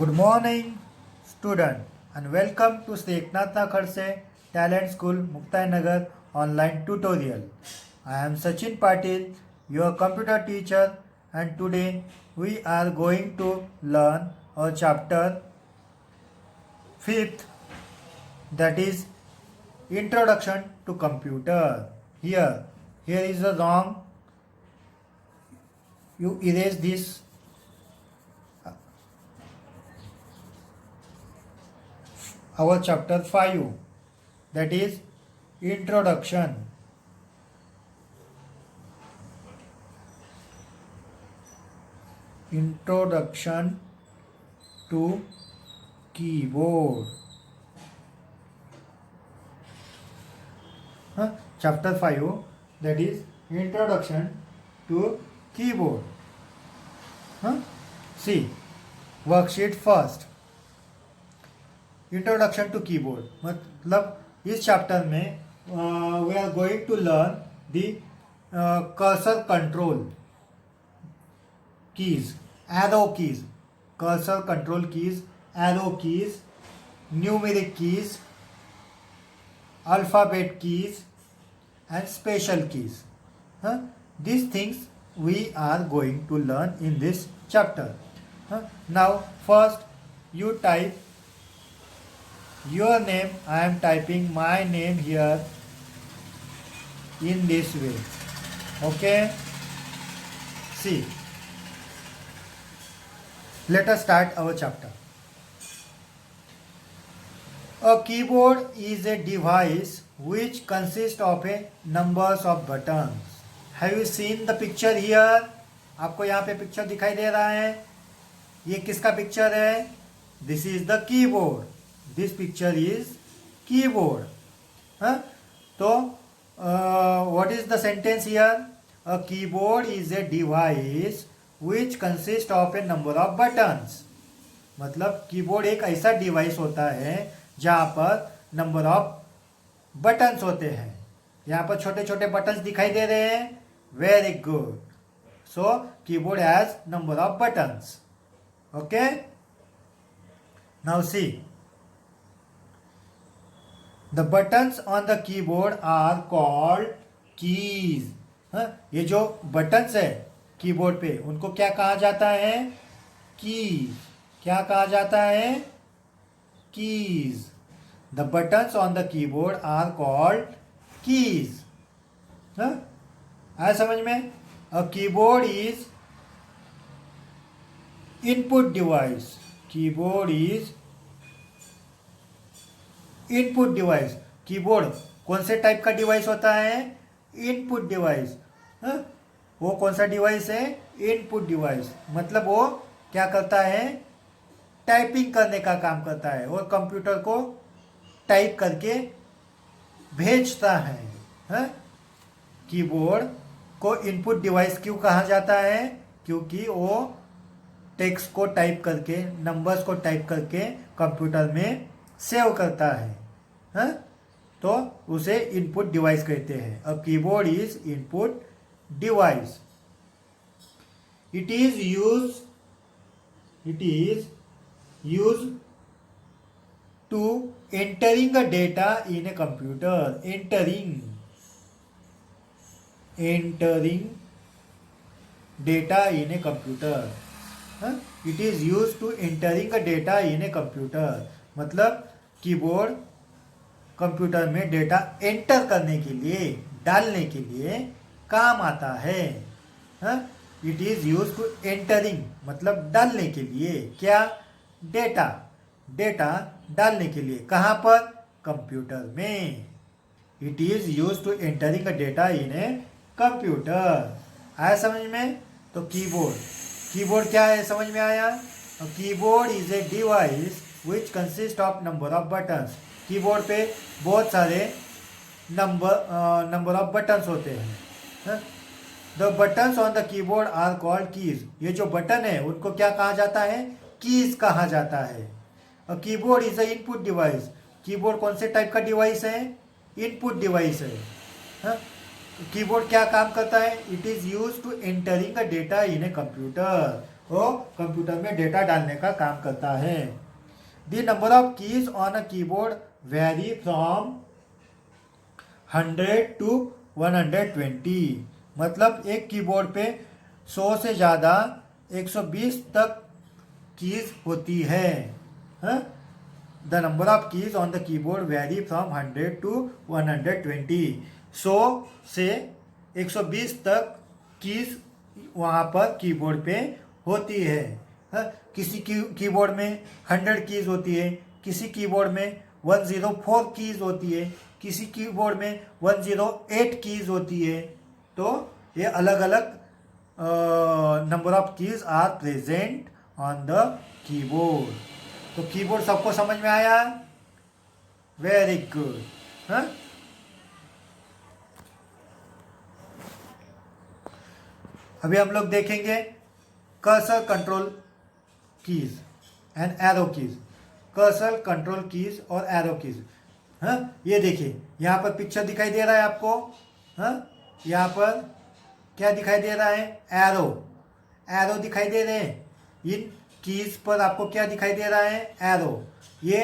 Good morning, student, and welcome to Sri Eknath Khadse Talent School, Muktai Nagar online tutorial. I am Sachin Patil, your computer teacher, and today we are going to learn our chapter 5th, that is Introduction to Computer. Here is the wrong. You erase this. Our chapter 5, that is Introduction. Introduction to keyboard. Chapter 5, that is Introduction to keyboard. See, worksheet first. Introduction to keyboard मतलब इस chapter में we are going to learn the cursor control keys, arrow keys, cursor control keys, arrow keys, numeric keys, alphabet keys and special keys. These things we are going to learn in this chapter. Now first you type your name. I am typing my name here in this way. Okay, see, let us start our chapter. A keyboard is a device which consists of a numbers of buttons. Have you seen the picture here? आपको यहाँ पे picture दिखाई दे रहा है. ये किसका picture है? This is the keyboard. This picture is keyboard. So what is the sentence here? A keyboard is a device which consists of a number of buttons. मतलब कीबोर्ड एक ऐसा डिवाइस होता है जहाँ पर नंबर ऑफ बटन्स होते हैं. यहाँ पर छोटे छोटे बटन्स दिखाई दे रहे हैं. Very good. So keyboard has number of buttons. Okay, now see, the buttons on the keyboard are called keys. ये जो बटन्स है कीबोर्ड पे उनको क्या कहा जाता है? कीज. क्या कहा जाता है? Keys. The buttons on the keyboard are called keys. आया समझ में? A keyboard is input device. Keyboard is input device. Keyboard कौन से टाइप का डिवाइस होता है? Input device. वो कौन सा डिवाइस है? Input device. मतलब वो क्या करता है? टाइपिंग करने का काम करता है और कंप्यूटर को टाइप करके भेजता है. कीबोर्ड को इनपुट डिवाइस क्यों कहा जाता है? क्योंकि वो टेक्स्ट को टाइप करके, नंबर्स को टाइप करके कंप्यूटर में सेव करता है. तो उसे इनपुट डिवाइस कहते हैं. A keyboard is input device. It is use to entering a data in a computer. Entering data in a computer. It is used to entering a data in a computer. मतलब keyboard computer में data enter करने के लिए, डालने के लिए काम आता है. It is use to entering मतलब डालने के लिए. क्या? डेटा. डेटा डालने के लिए. कहां पर? कंप्यूटर में. It is use to entering a data in a computer. आया समझ में? तो कीबोर्ड क्या है? समझ में आया? Keyboard is a device which consist of number of buttons. Keyboard पे बहुत सारे नंबर ऑफ बटन्स होते हैं. The buttons on the keyboard are called keys. ये जो बटन है उनको क्या कहा जाता है? कीज कहा जाता है. Keyboard is a input device. Keyboard कौन से टाइप का डिवाइस है? इनपुट डिवाइस है. कीबोर्ड क्या काम करता है? It is use to entering a data in a computer. वो कंप्यूटर में डेटा डालने का काम करता है। The number of keys on a keyboard vary from 100 to 120। मतलब एक कीबोर्ड पे 100 से ज़्यादा 120 तक कीज होती है। The number of keys on the keyboard vary from 100 to 120। 100 से 120 तक कीज वहाँ पर कीबोर्ड पे होती है। किसी कीबोर्ड में 100 कीज होती है, किसी कीबोर्ड में 104 कीज होती है, किसी कीबोर्ड में 108 कीज होती है। तो ये अलग अलग number of keys are present on the keyboard. तो कीबोर्ड सबको समझ में आया? Very good. अभी हम लोग देखेंगे cursor control keys and arrow keys. Cursor control keys और एरो कीज। ये देखिए यहाँ पर पिक्चर दिखाई दे रहा है आपको। यहाँ पर क्या दिखाई दे रहा है? एरो। एरो दिखाई दे रहे हैं। इन कीज पर आपको क्या दिखाई दे रहा है? एरो। ये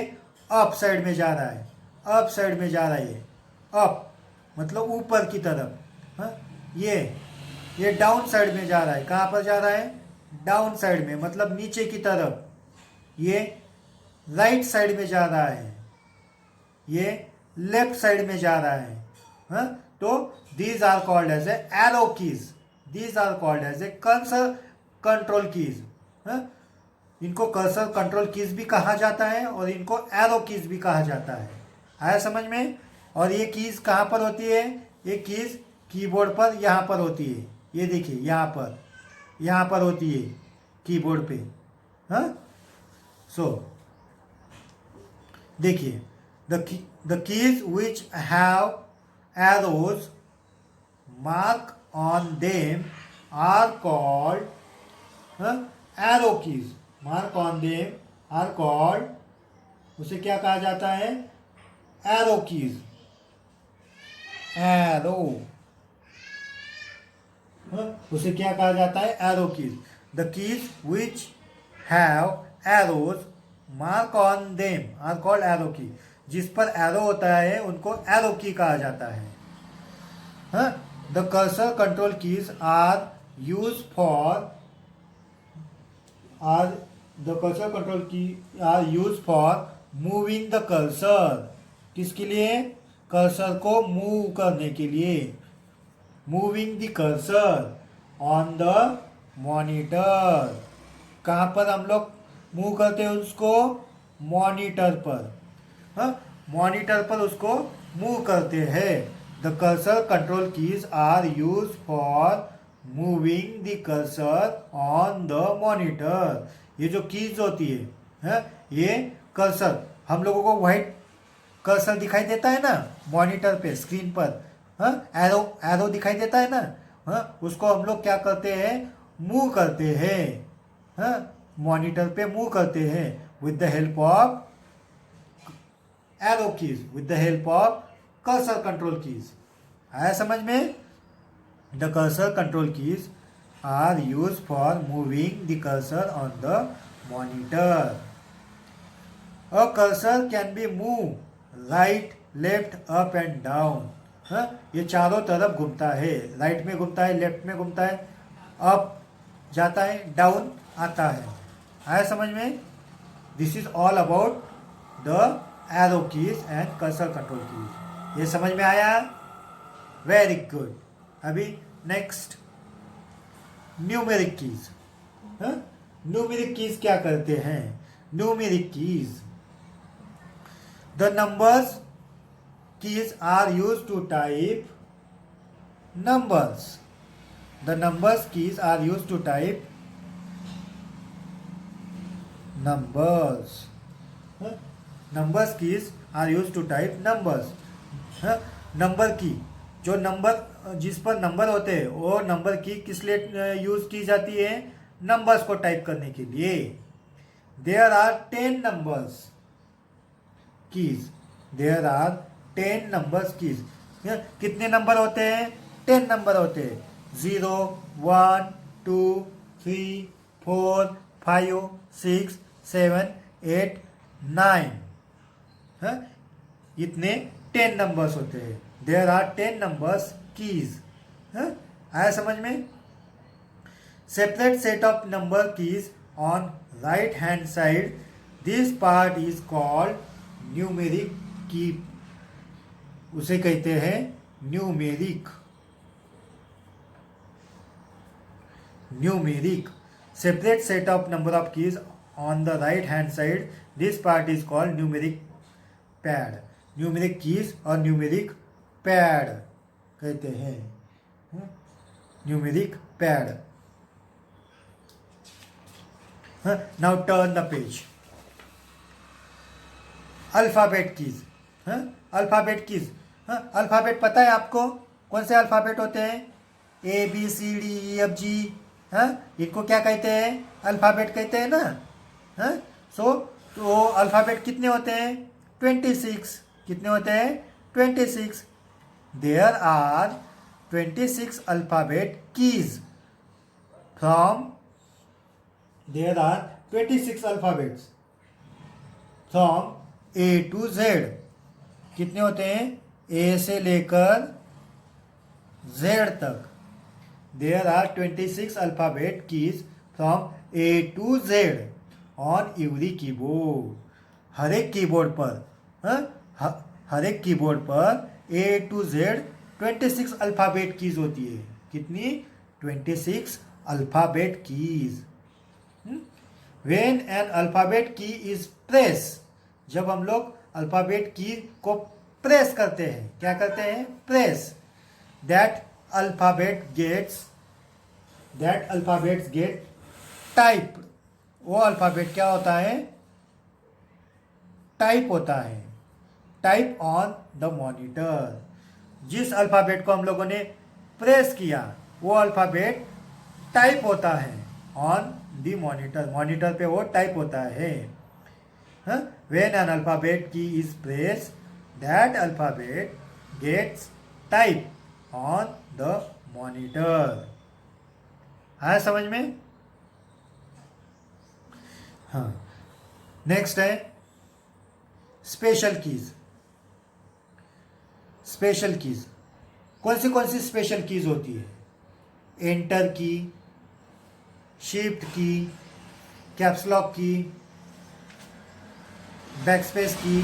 अप साइड में जा रहा है, अप साइड में जा रहा है। अप मतलब ऊपर की तरफ। ये डाउन साइड में जा रहा है। कहाँ पर जा रहा है? डाउन साइड में, मतलब नीचे की तरफ। ये राइट साइड में जा रहा है, ये लेफ्ट साइड में जा रहा है। तो these are called as a arrow keys, these are called as a cursor control keys. इनको कर्सर कंट्रोल कीज भी कहा जाता है और इनको एरो कीज भी कहा जाता है। आया समझ में? और ये कीज कहाँ पर होती है? ये कीज कीबोर्ड पर यहाँ पर होती है। ये देखिए यहाँ पर होती है कीबोर्ड पे। देखिए the keys which have arrows mark on them are called arrow keys। mark on them are called, उसे क्या कहा जाता है? Arrow keys. एरो, उसे क्या कहा जाता है? Arrow keys. The keys which have arrows mark on them are called arrow key. जिस पर एरो होता है उनको एरो की कहा जाता है। The cursor control keys are use for moving the cursor. किसके लिए? कर्सर को मूव करने के लिए। Moving the cursor on the monitor. कहाँ पर हम लोग मूव करते हैं उसको? मॉनिटर पर। मॉनिटर पर उसको मूव करते हैं। The cursor control keys are use for moving the cursor on the monitor. ये जो कीज होती है, ये कर्सर, हम लोगों को व्हाइट कर्सर दिखाई देता है ना मॉनिटर पे, स्क्रीन पर। एरो दिखाई देता है ना। उसको हम लोग क्या करते हैं? मूव करते हैं। मॉनिटर पे मूव करते हैं with the help of arrow keys, with the help of cursor control keys. आया समझ में? The cursor control keys are use for moving the cursor on the monitor. A cursor can be move right, left, up and down. ये चारों तरफ घूमता है। Right में घूमता है, लेफ्ट में घूमता है, अप जाता है, डाउन आता है। आया समझ में? This is all about the arrow keys and cursor control keys. ये समझ में आया? Very good. अभी next numeric keys. Numeric keys क्या करते हैं? Numeric keys, the numbers keys are used to type numbers. The numbers keys are used to type numbers. Numbers keys are used to type numbers. Number की, जो number जिस पर number होते हैं वो नंबर की किस लिए यूज की जाती है? नंबर्स को टाइप करने के लिए। There are 10 numbers keys. There are 10 numbers keys. कितने नंबर होते हैं? 10 नंबर होते हैं। 0, 1, 2, 3, 4 5 6 7 8 9। इतने 10 नंबर्स होते हैं। There are 10 numbers keys. आया समझ में? Separate set of number keys on right hand side, this part is called numeric key. उसे कहते हैं numeric. Numeric separate set of number of keys on the right hand side, this part is called numeric pad. Numeric keys और numeric pad कहते हैं। Numeric pad. Now turn the page. Alphabet keys. Alphabet keys. Alphabet पता है आपको कौन से alphabet होते हैं? A B C D E F G. इनको क्या कहते हैं? अल्फाबेट कहते हैं ना। तो अल्फाबेट कितने होते हैं? 26। कितने होते हैं? 26। There are 26 alphabet keys from. There are 26 alphabets from A to Z. कितने होते हैं? ए से लेकर जेड तक। There are 26 alphabet keys from A to Z on every keyboard. हर एक कीबोर्ड पर हर एक कीबोर्ड पर A to Z 26 alphabet keys होती है। कितनी? 26 alphabet keys. When an alphabet key is press, जब हम लोग अल्फाबेट की को प्रेस करते हैं, क्या करते हैं? Press. That alphabets get type. वो अल्फाबेट क्या होता है? टाइप होता है। Type on the monitor. जिस अल्फाबेट को हम लोगों ने प्रेस किया वो अल्फाबेट टाइप होता है ऑन द मॉनिटर। मॉनिटर पे वो टाइप होता है। When an alphabet key is press, that alphabet gets type on the monitor. आया समझ में? हाँ। नेक्स्ट है स्पेशल कीज। स्पेशल कीज कौन सी स्पेशल कीज होती है? एंटर की, शिफ्ट की, कैप्सलॉक की, बैकस्पेस की,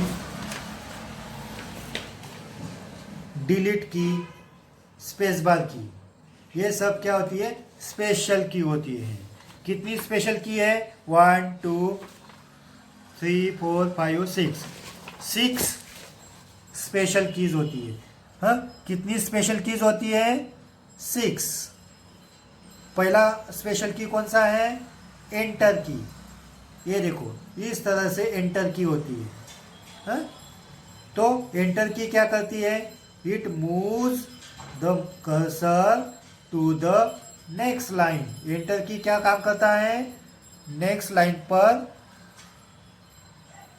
डिलीट की, स्पेस बार की। ये सब क्या होती है? स्पेशल की होती है। कितनी स्पेशल की है? 1 2 3 4 5 6। 6 स्पेशल कीज होती है। कितनी स्पेशल कीज होती है? 6। पहला स्पेशल की कौन सा है? एंटर की। ये देखो इस तरह से एंटर की होती है। तो एंटर की क्या करती है? It moves the cursor to the next line. Enter key क्या काम करता है? नेक्स्ट लाइन पर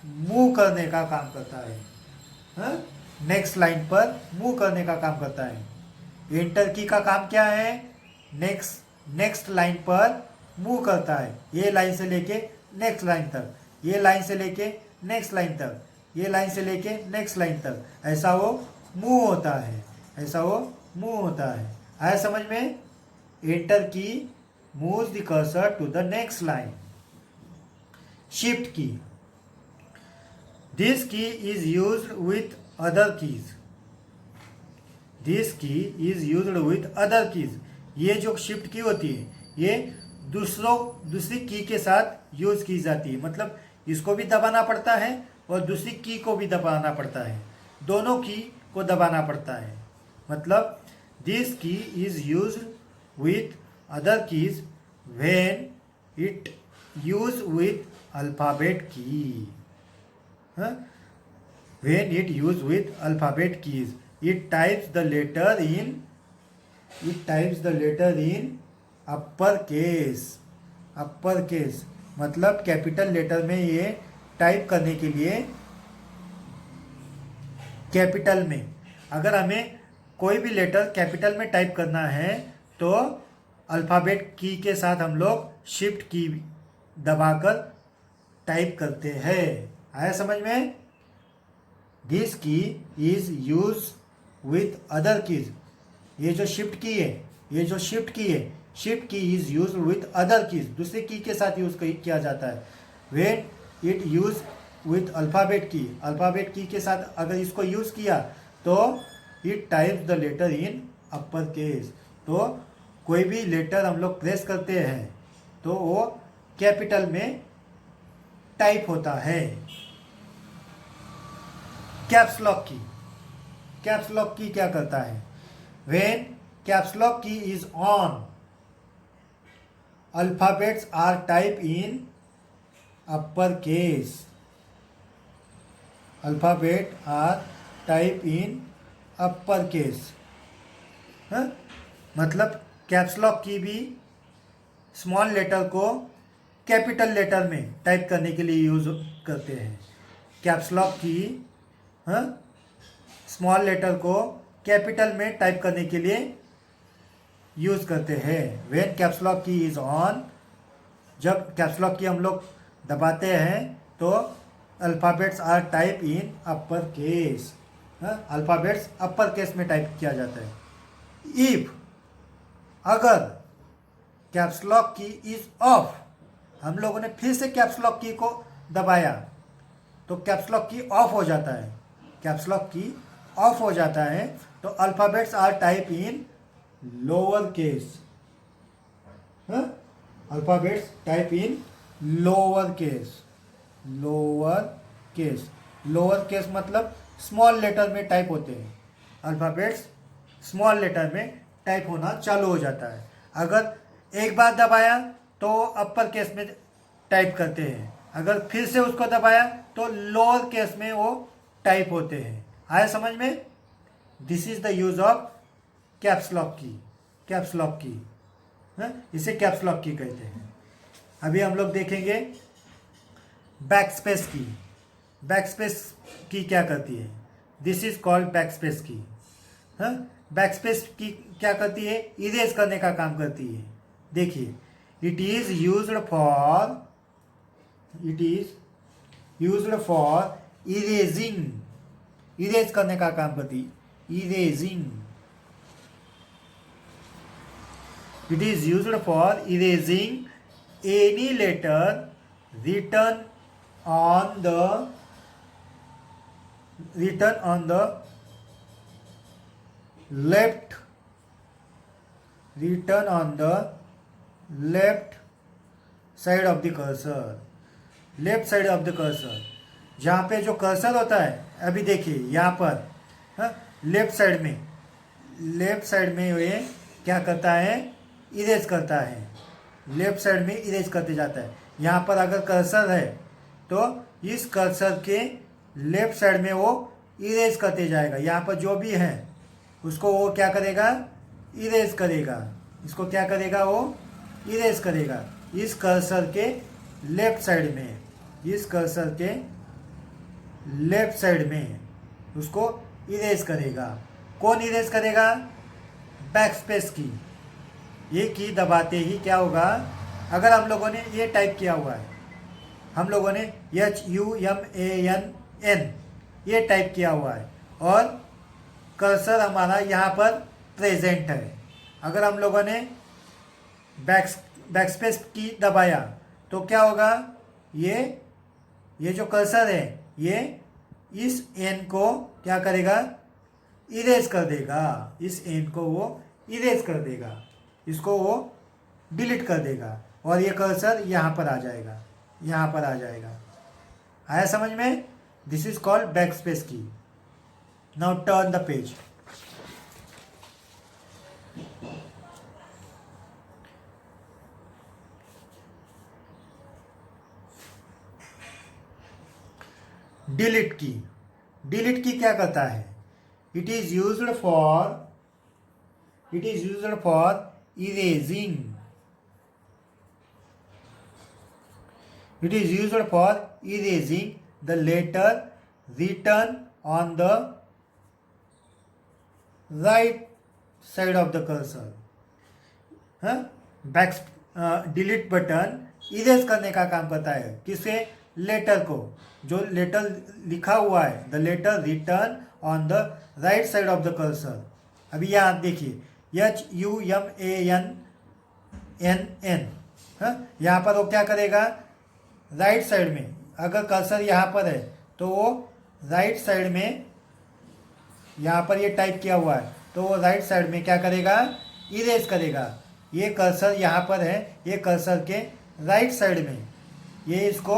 मूव करने का काम करता है। नेक्स्ट लाइन पर मूव करने का काम करता है। एंटर की का काम क्या है? नेक्स्ट लाइन पर मूव करता है। ये लाइन से लेके नेक्स्ट लाइन तक, ये लाइन से लेके नेक्स्ट लाइन तक, ये लाइन से लेके नेक्स्ट लाइन तक, ऐसा वो मूव होता है। ऐसा वो मूव होता है। आया समझ में? Enter key moves the cursor to the next line. Shift key, this key is used with other keys. This key is used with other keys. ये जो शिफ्ट की होती है ये दूसरी की के साथ यूज की जाती है। मतलब इसको भी दबाना पड़ता है और दूसरी की को भी दबाना पड़ता है। दोनों की को दबाना पड़ता है। मतलब this key is used with other keys when it used with alphabet key. When it used with alphabet keys, it types the letter in upper case. upper case मतलब कैपिटल लेटर में ये टाइप करने के लिए capital में, अगर हमें कोई भी लेटर कैपिटल में टाइप करना है तो अल्फ़ाबेट की के साथ हम लोग शिफ्ट की दबाकर टाइप करते हैं। आया समझ में? This key is use with other keys. ये जो शिफ्ट की है, ये जो शिफ्ट की है, shift key is use with other keys, दूसरी की के साथ यूज किया जाता है। When it use with alphabet key, alphabet key के साथ अगर इसको यूज किया तो it types the letter in upper case. तो कोई भी लेटर हम लोग प्रेस करते हैं तो वो कैपिटल में टाइप होता है। Caps lock key, caps lock key क्या करता है? When caps lock key is on, alphabets are type in upper case, alphabet are type in upper case. मतलब कैप्स लॉक की भी स्मॉल लेटर को capital letter में type करने के लिए यूज करते हैं। Caps lock key small letter को कैपिटल में टाइप करने के लिए यूज करते हैं। When caps lock key is on, जब कैप्स लॉक की हम लोग दबाते हैं तो alphabets are type in upper case, alphabets upper case में टाइप किया जाता है। इफ, अगर caps lock key is off, हम लोगों ने फिर से कैप्स लॉक की को दबाया तो कैप्स लॉक की ऑफ हो जाता है, कैप्स लॉक की ऑफ हो जाता है तो alphabets are type in lower case, alphabets type in lower case, lower case, lower case मतलब स्मॉल लेटर में टाइप होते हैं, अल्फ़ाबेट्स स्मॉल लेटर में टाइप होना चालू हो जाता है। अगर एक बार दबाया तो अपर केस में टाइप करते हैं, अगर फिर से उसको दबाया तो लोअर केस में वो टाइप होते हैं। आया समझ में? This is the use of caps lock key, caps lock की, इसे कैप्स लॉक की कहते हैं। अभी हम लोग देखेंगे बैक स्पेस की। बैक स्पेस की क्या करती है? This is called back space की। बैक स्पेस की क्या करती है? इरेज करने का काम करती है। देखिए, it is used for, it is used for erasing, erase करने का काम करती है, erasing. It is used for erasing any letter written on the, written on the left, written on the left side of the cursor, left side of the cursor, जहाँ पे जो cursor होता है, अभी देखिए यहाँ पर लेफ्ट साइड में, लेफ्ट साइड में ये क्या करता है? इरेज करता है, लेफ्ट साइड में इरेज करते जाता है। यहाँ पर अगर कर्सर है तो इस कर्सर के लेफ्ट साइड में वो इरेज करते जाएगा, यहाँ पर जो भी है उसको वो क्या करेगा? इरेज करेगा, इसको क्या करेगा? वो इरेज करेगा इस कर्सर के लेफ्ट साइड में, इस कर्सर के लेफ्ट साइड में उसको इरेज करेगा। कौन इरेज करेगा? बैक स्पेस की। ये की दबाते ही क्या होगा? अगर हम लोगों ने ये टाइप किया हुआ है, हम लोगों ने HUMANN ये टाइप किया हुआ है और कर्सर हमारा यहाँ पर प्रेजेंट है, अगर हम लोगों ने बैकस्पेस की दबाया तो क्या होगा? ये जो कर्सर है ये इस एन को क्या करेगा? इरेज कर देगा, इस एन को वो इरेज कर देगा, इसको वो डिलीट कर देगा और ये कर्सर यहाँ पर आ जाएगा, यहाँ पर आ जाएगा। आया समझ में? This is called back space key. Now turn the page. Delete key, delete key क्या करता है? It is used for, it is used for erasing, it is used for erasing the letter written on the right side of the cursor, back delete button erase करने का काम करता है। किसे? Letter को। जो लेटर लिखा हुआ है, the letter written on the right side of the cursor. अभी यहाँ देखिए HUMANNN, यहाँ पर वो क्या करेगा? राइट साइड में, अगर कर्सर यहाँ पर है तो वो राइट साइड में, यहाँ पर ये टाइप किया हुआ है तो वो राइट साइड में क्या करेगा? इरेज करेगा। ये कर्सर यहाँ पर है, ये कर्सर के राइट साइड में ये इसको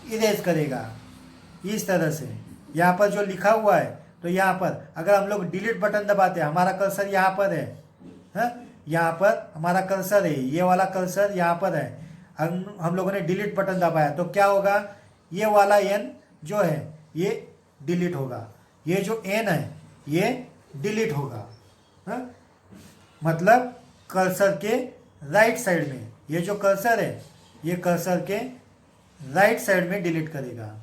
इरेज करेगा इस तरह से। यहाँ पर जो लिखा हुआ है तो यहाँ पर अगर हम लोग डिलीट बटन दबाते हैं, हमारा कर्सर यहाँ पर है, यहाँ पर हमारा कर्सर है, ये वाला कर्सर यहाँ पर है, हम लोगों ने डिलीट बटन दबाया तो क्या होगा? ये वाला एन जो है ये डिलीट होगा, ये जो एन है ये डिलीट होगा। मतलब कर्सर के राइट साइड में, ये जो कर्सर है ये कर्सर के राइट साइड में डिलीट करेगा।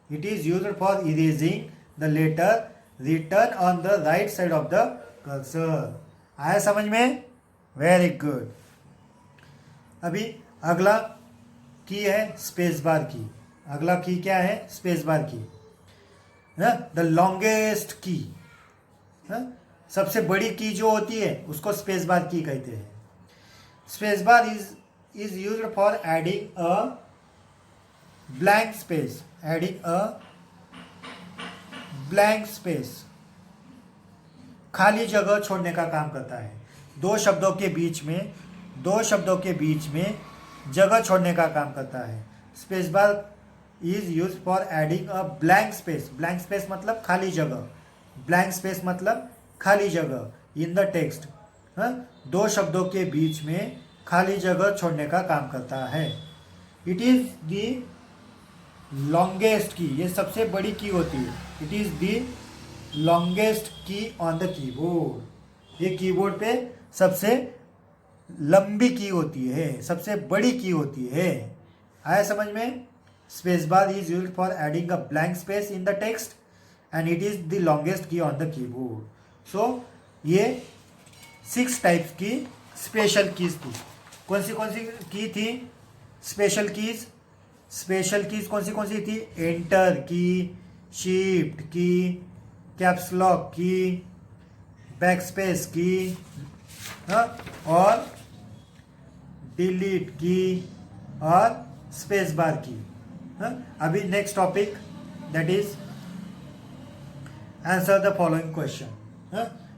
It is used for erasing the letter written on the right side of the cursor. आया समझ में? Very good. अभी अगला की है स्पेस बार की। अगला की क्या है? स्पेस बार की। द लॉन्गेस्ट की, सबसे बड़ी की जो होती है उसको स्पेस बार की कहते हैं। Space bar is used for adding a blank space, adding a blank space, खाली जगह छोड़ने का काम करता है। दो शब्दों के बीच में जगह छोड़ने का काम करता है। Space bar is use for adding a blank space. Blank space मतलब खाली जगह, ब्लैंक स्पेस मतलब खाली जगह इन द टेक्स्ट। दो शब्दों के बीच में खाली जगह छोड़ने का काम करता है। इट इज द लॉन्गेस्ट की, ये सबसे बड़ी की होती है। It is the longest key on the keyboard. ये कीबोर्ड पे सबसे लंबी की होती है, सबसे बड़ी की होती है। आया समझ में? Space bar is used for adding a blank space in the text and it is the longest key on the keyboard. So ये 6 टाइप्स की स्पेशल कीज थी। कौन सी की थी स्पेशल कीज? स्पेशल कीज कौन सी थी? एंटर की, शिफ्ट की, कैप्स लॉक की, बैक स्पेस की, और डिलीट की और स्पेस बार की। अभी next topic that is answer the following question.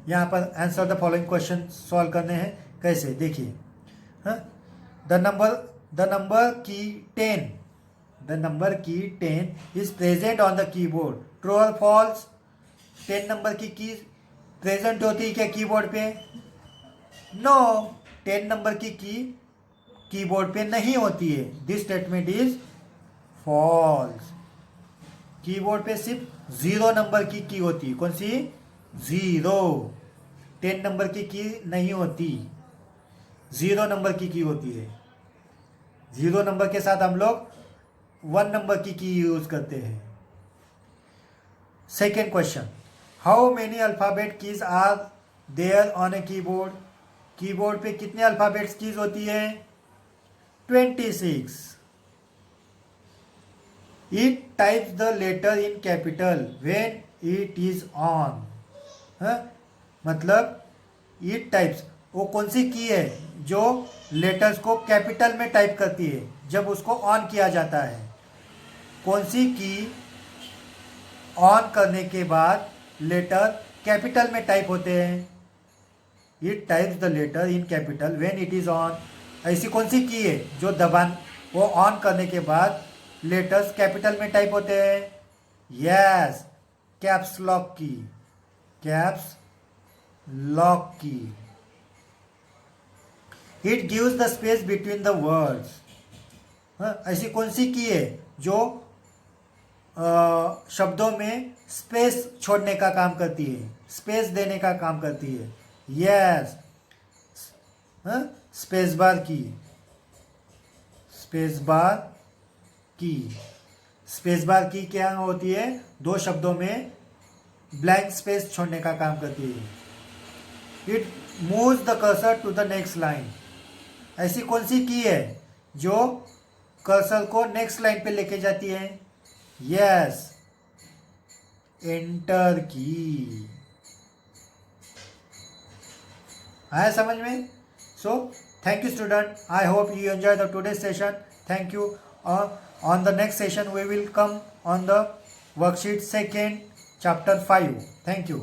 यहाँ पर answer the following question solve करने हैं। कैसे? देखिए, द नंबर की 10 is present on the keyboard, true और फॉल्स? 10 नंबर की प्रेजेंट होती है क्या कीबोर्ड पे? नो, 10 नंबर की कीबोर्ड पे नहीं होती है। This statement is false. Keyboard पे सिर्फ 0 नंबर की होती है। कौन सी? 0। 10 नंबर की नहीं होती, 0 नंबर की होती है। 0 नंबर के साथ हम लोग 1 नंबर की यूज करते हैं। Second question, how many alphabet keys are there on a keyboard? Keyboard पे कितने अल्फाबेट्स कीज होती है? 26। It types the letter in capital when it is on। मतलब it types, वो कौन सी की है जो लेटर्स को कैपिटल में टाइप करती है जब उसको ऑन किया जाता है? कौन सी की ऑन करने के बाद लेटर कैपिटल में टाइप होते हैं? It types the letter in capital when it is on। ऐसी कौन सी की है जो वो ऑन करने के बाद लेटर्स कैपिटल में टाइप होते हैं? Yes, caps lock key, caps lock की। It gives the space between the words. ऐसी कौन सी की है जो शब्दों में स्पेस छोड़ने का काम करती है, स्पेस देने का काम करती है? यस, स्पेस बार की, स्पेस बार की। स्पेस बार की क्या होती है? दो शब्दों में ब्लैंक स्पेस छोड़ने का काम करती है। It moves the cursor to the next line. ऐसी कौन सी की है जो कर्सर को नेक्स्ट लाइन पे लेके जाती है? यस, एंटर की। आया समझ में? So thank you student, I hope you enjoy the today's session. Thank you. On the next session we will come on the worksheet 2, chapter 5. Thank you.